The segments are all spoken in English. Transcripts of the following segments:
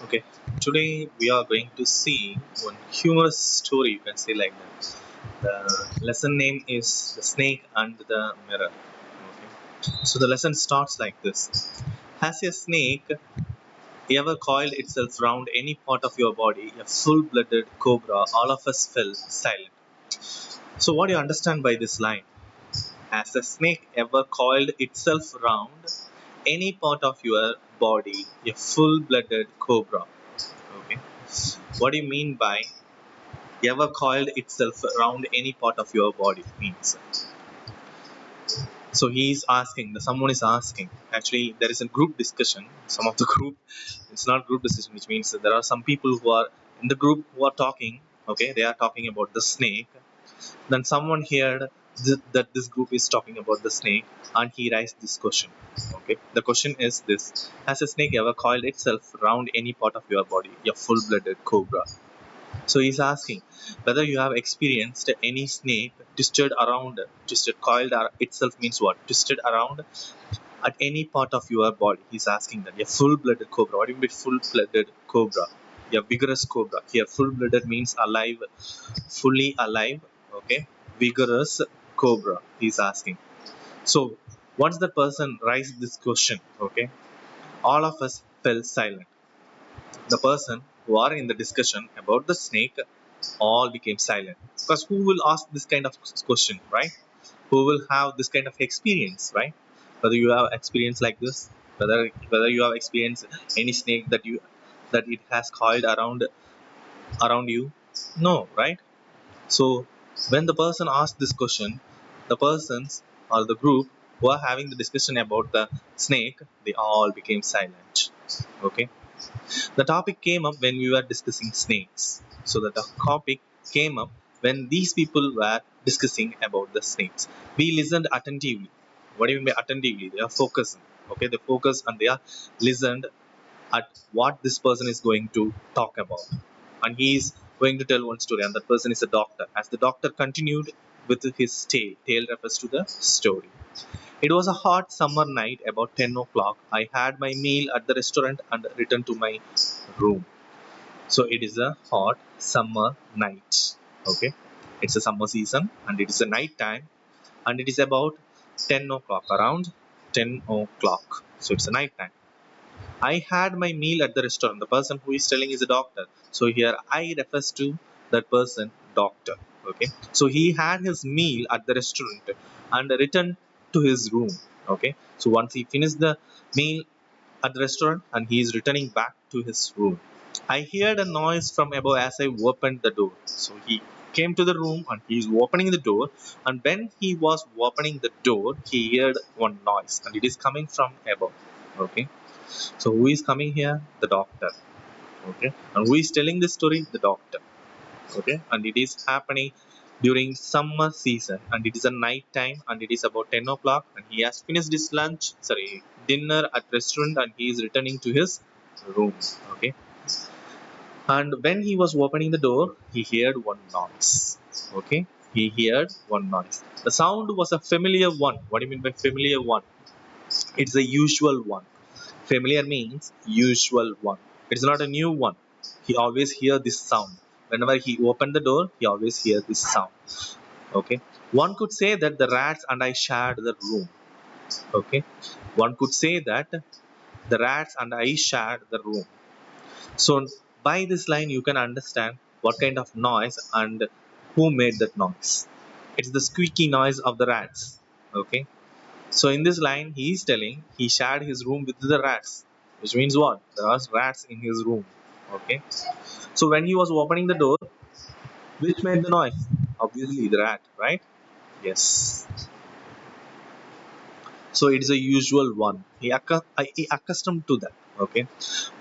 Okay, today we are going to see one humorous story, you can say like that. The lesson name is The Snake and the Mirror. Okay, so the lesson starts like this. Has a snake ever coiled itself round any part of your body, a full blooded cobra, all of us fell silent. So, what do you understand by this line? Has a snake ever coiled itself round any part of your body, a full blooded cobra? Okay. What do you mean by ever coiled itself around any part of your body means? So he is asking, the someone is asking. Actually, there is a group discussion. Some of the group, it's not group discussion, which means that there are some people who are in the group who are talking. Okay, they are talking about the snake. Then someone heard that this group is talking about the snake, and he raised this question. Okay, the question is this: has a snake ever coiled itself around any part of your body, a full-blooded cobra? So he's asking whether you have experienced any snake twisted around, twisted coiled itself means what? Twisted around at any part of your body. He's asking that. A full-blooded cobra. What do you mean by full-blooded cobra? A vigorous cobra. Here, full-blooded means alive, fully alive. Okay, vigorous cobra. He's asking. So once the person raised this question, okay, all of us fell silent. The person who are in the discussion about the snake all became silent, because who will ask this kind of question, right? Who will have this kind of experience, right? Whether you have experience like this, whether you have experienced any snake that it has coiled around you, no, right? So when the person asked this question, the persons or the group who are having the discussion about the snake, they all became silent. Okay, the topic came up when we were discussing snakes. So the topic came up when these people were discussing about the snakes. We listened attentively. What do you mean by attentively? They are focusing. Okay, they focus and they are listened at what this person is going to talk about. And he is going to tell one story, and that person is a doctor. As the doctor continued with his tale refers to the story. It was a hot summer night about 10 o'clock. I had my meal at the restaurant and returned to my room. So it is a hot summer night. Okay. It's a summer season and it is a night time and it is about 10 o'clock, around 10 o'clock. So it's a night time. I had my meal at the restaurant. The person who is telling is a doctor. So here I refers to that person, doctor. Okay. So he had his meal at the restaurant and returned to his room. Okay. So once he finished the meal at the restaurant and he is returning back to his room, I heard a noise from above as I opened the door. So he came to the room and he is opening the door. And when he was opening the door, he heard one noise and it is coming from above. Okay. So who is coming here? The doctor. Okay. And who is telling this story? The doctor. Okay. And it is happening during summer season and it is a night time and it is about 10 o'clock and he has finished his dinner at restaurant and he is returning to his room. Okay. And when he was opening the door, he heard one noise. Okay. He heard one noise. The sound was a familiar one. What do you mean by familiar one? It's a usual one. Familiar means usual one. It's not a new one. He always hear this sound. Whenever he opened the door, he always hear this sound. Okay. One could say that the rats and I shared the room. Okay. One could say that the rats and I shared the room. So by this line, you can understand what kind of noise and who made that noise. It's the squeaky noise of the rats. Okay. So in this line, he is telling he shared his room with the rats, which means what? There was rats in his room. Okay. So when he was opening the door, which made the noise? Obviously the rat, right? Yes. So it is a usual one. He accustomed to that. Okay.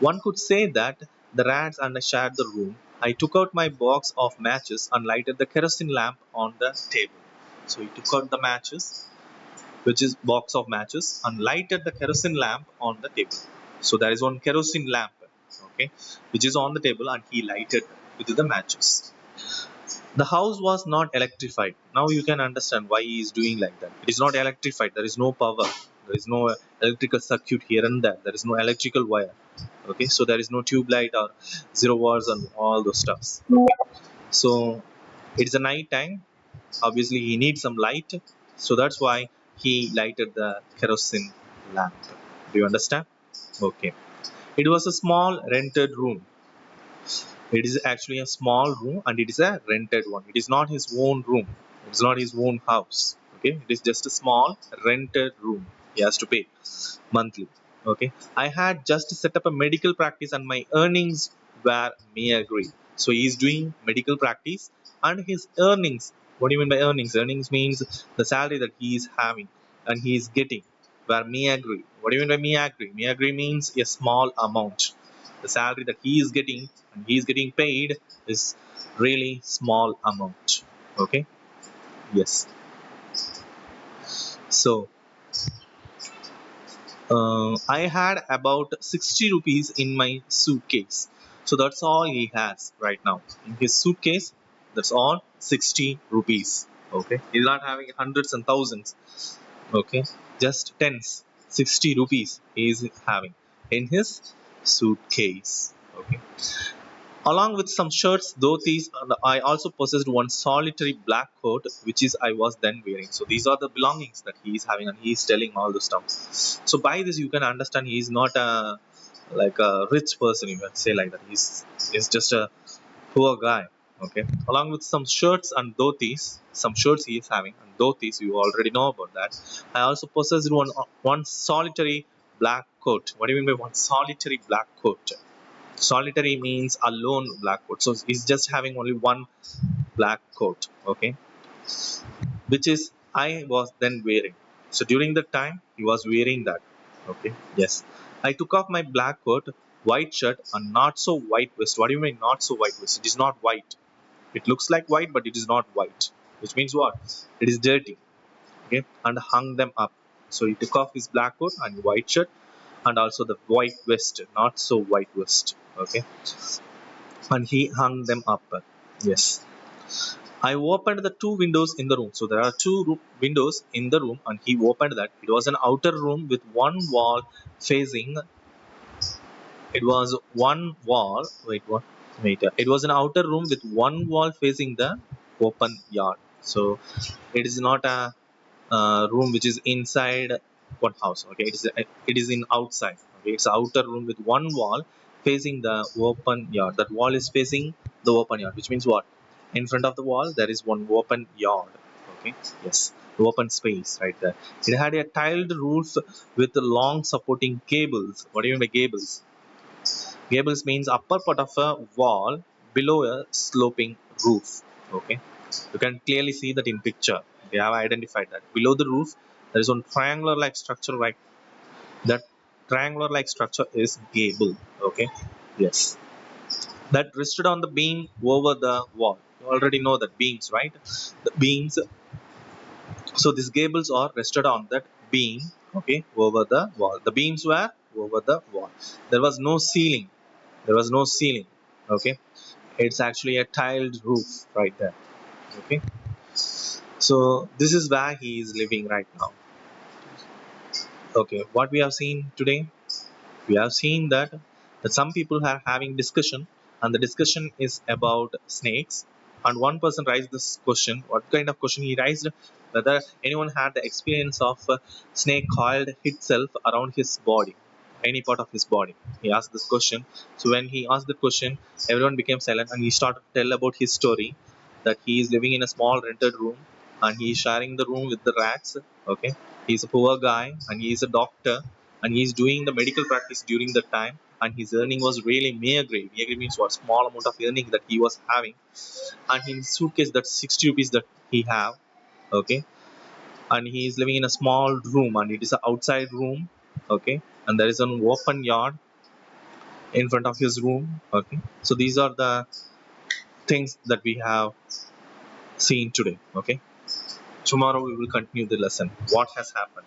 One could say that the rats and I shared the room. I took out my box of matches and lighted the kerosene lamp on the table. So he took out the matches, which is box of matches, and lighted the kerosene lamp on the table. So there is one kerosene lamp, okay, which is on the table, and he lighted with the matches. The house was not electrified. Now you can understand why he is doing like that. It is not electrified. There is no power. There is no electrical circuit here and there. There is no electrical wire. Okay, so there is no tube light or zero wires and all those stuffs. So it's a night time. Obviously he needs some light, so that's why he lighted the kerosene lamp. Do you understand? Okay. It was a small rented room. It is actually a small room and it is a rented one. It is not his own room. It's not his own house. Okay, it is just a small rented room. He has to pay monthly. Okay, I had just set up a medical practice and my earnings were meagre. So he is doing medical practice and his earnings. What do you mean by earnings? Earnings means the salary that he is having and he is getting were meagre. What do you mean by meagre? Meagre means a small amount. The salary that he is getting and he is getting paid is really small amount. Okay. Yes. So I had about 60 rupees in my suitcase. So that's all he has right now in his suitcase. That's all 60 rupees. Okay, he's not having hundreds and thousands. Okay, just tens. 60 rupees he is having in his suitcase. Okay, along with some shirts, dhotis, and I also possessed one solitary black coat, which is I was then wearing. So these are the belongings that he is having, and he is telling all the stuff. So by this, you can understand he is not a like a rich person. You can say like that. He's just a poor guy. Okay. Along with some shirts and dhotis, some shirts he is having, and dhotis you already know about that. I also possessed one solitary black coat. What do you mean by one solitary black coat? Solitary means alone black coat. So he's just having only one black coat. Okay, which is I was then wearing. So during the time he was wearing that. Okay, yes. I took off my black coat, white shirt, and not so white vest. What do you mean not so white vest? It is not white. It looks like white, but it is not white. Which means what? It is dirty. Okay, and hung them up. So he took off his black coat and white shirt, and also the white vest, not so white vest. Okay, and he hung them up. Yes. I opened the two windows in the room. So there are windows in the room, and he opened that. It was an outer room with one wall facing. It was one wall. Wait, what? Wait. It was an outer room with one wall facing the open yard. So it is not a room which is inside one house. Okay, it is in outside. Okay, it's an outer room with one wall facing the open yard. That wall is facing the open yard, which means what? In front of the wall there is one open yard. Okay, yes, open space right there. It had a tiled roof with long supporting cables. What do you mean by cables? Gables means upper part of a wall below a sloping roof. Okay, you can clearly see that in picture. They have identified that below the roof there is one triangular like structure. Like that triangular like structure is gable. Okay, yes, that rested on the beam over the wall. You already know that beams, right? The beams. So these gables are rested on that beam. Okay, over the wall. The beams were over the wall. There was no ceiling. There was no ceiling. Okay, it's actually a tiled roof right there. Okay, so this is where he is living right now. Okay, what we have seen today, we have seen that some people are having discussion, and the discussion is about snakes. And one person raised this question. What kind of question he raised? Whether anyone had the experience of a snake coiled itself around his body, any part of his body. He asked this question. So when he asked the question, everyone became silent and he started to tell about his story, that he is living in a small rented room and he is sharing the room with the rats. Okay, he's a poor guy and he is a doctor and he's doing the medical practice during the time, and his earning was really meagre. Meagre means what? Small amount of earning that he was having. And in his suitcase, that 60 rupees that he have. Okay, and he is living in a small room and it is an outside room. Okay, and there is an open yard in front of his room. Okay, so these are the things that we have seen today. Okay, tomorrow we will continue the lesson. What has happened?